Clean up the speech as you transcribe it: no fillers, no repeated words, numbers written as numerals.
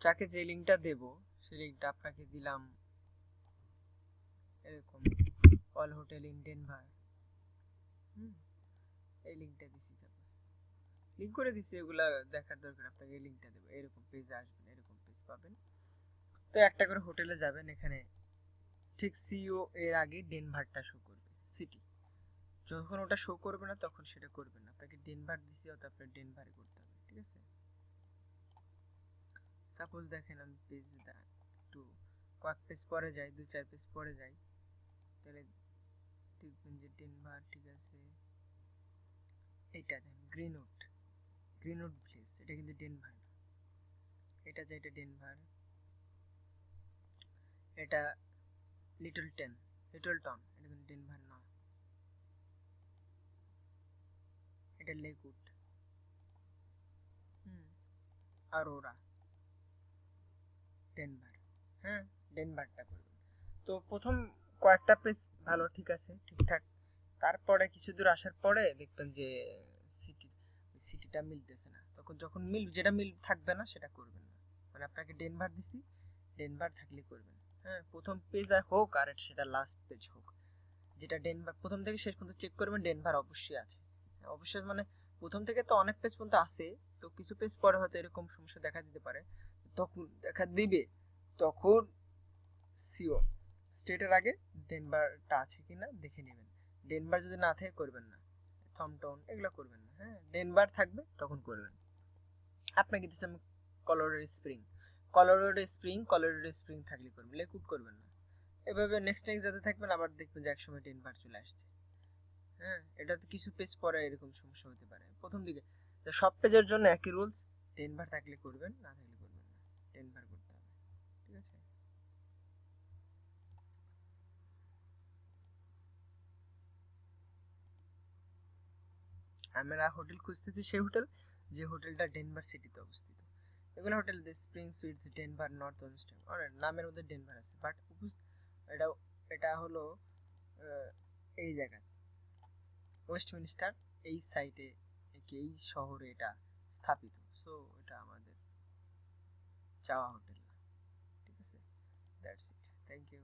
যাকে যে লিংকটা দেব সেই লিংকটা আপনাকে দিলাম এরকম অল হোটেল ইন ডেনভার। এই লিংকটা দিছি, লিংক করে দিছি, এগুলা দেখার দরকার, আপনাকে এই লিংকটা দেব, এরকম পেজে আসবেন, এরকম পেজ পাবেন। তো একটা করে হোটেলে যাবেন, এখানে ঠিক সিও এর আগে ডেনভারটা শো করবে, সিটি। যখন ওটা শো করবে না তখন সেটা করবেন না, আপনাকে ডেনভার দিছি অত আপনার ডেনভারে করতে হবে, ঠিক আছে। সাপোজ দেখেন আমি পেজ একটু কয়েক পেজ পরে যাই, 2-4 পেজ পরে যাই, তাহলে দেখবেন যে ডেনভার, ঠিক আছে, এইটা দেন গ্রিনউড, গ্রিনউড প্লেস, এটা কিন্তু ডেনভার না, এটা যে এটা ডেনভার, এটা লিটলটন, লিটলটন, এটা কিন্তু ডেনভার না, এটা লেকউড, আরোরা, ডেনভার। হ্যাঁ, ডেনভারটা করবেন। তো প্রথম কয়েকটা পেজ ভালো, ঠিক আছে, ঠিকঠাক। তারপরে কিছু দূর আসার পরে দেখবেন যে সিটিটা মিলতেছে না, তখন যখন যেটা মিল থাকবে না সেটা করবেন না, মানে আপনাকে ডেনভার দিছি, ডেনভার থাকলে করবেন। হ্যাঁ, প্রথম পেজ হোক আর সেটা লাস্ট পেজ হোক, যেটা ডেনভার প্রথম থেকে শেষ পর্যন্ত চেক করবেন ডেনভার অবশ্যই আছে। অবশ্যই মানে প্রথম থেকে তো অনেক পেজ পর্যন্ত আছে, তো কিছু পেজ পরে হয়তো এরকম সমস্যা দেখা দিতে পারে, তখন দেখা দিবে, তখন সিও স্টেটের আগে ডেনভারটা আছে কিনা দেখে নেবেন। ডেনভার যদি না থাকে করবেন না, থমটন এগুলো করবেন না। হ্যাঁ, ডেনভার থাকবে তখন করবেন। আপনাকে দিচ্ছি আমি Colorado spring, Colorado spring, Colorado spring থাকলে করবেন, লেকউড করবেন না। এভাবে নেক্সট যাতে থাকবেন, আবার দেখবেন যে একসময় ডেনভার চলে আসছে। হ্যাঁ, এটা তো কিছু পেজ পরে এরকম সমস্যা হতে পারে প্রথম দিকে। সব পেজের জন্য একই রুলস, ডেনভার থাকলে করবেন, না থাকলে করবেন না, ডেনভার করতে হবে, ঠিক আছে। আমরা হোটেল খুঁজতেছি সেই হোটেল যে হোটেলটা ডেনভার সিটিতে অবস্থিত। এগুলো হোটেল দি spring sweets Denver north western, অনেক নামের মধ্যে ডেনভার আছে, বাট এটা এটা হলো এই জায়গা ওয়েস্টমিনস্টার, এই সাইটে, এই শহরে এটা স্থাপিত। সো এটা আমাদের চাওয়া হোটেল, ঠিক আছে। That's it, thank you.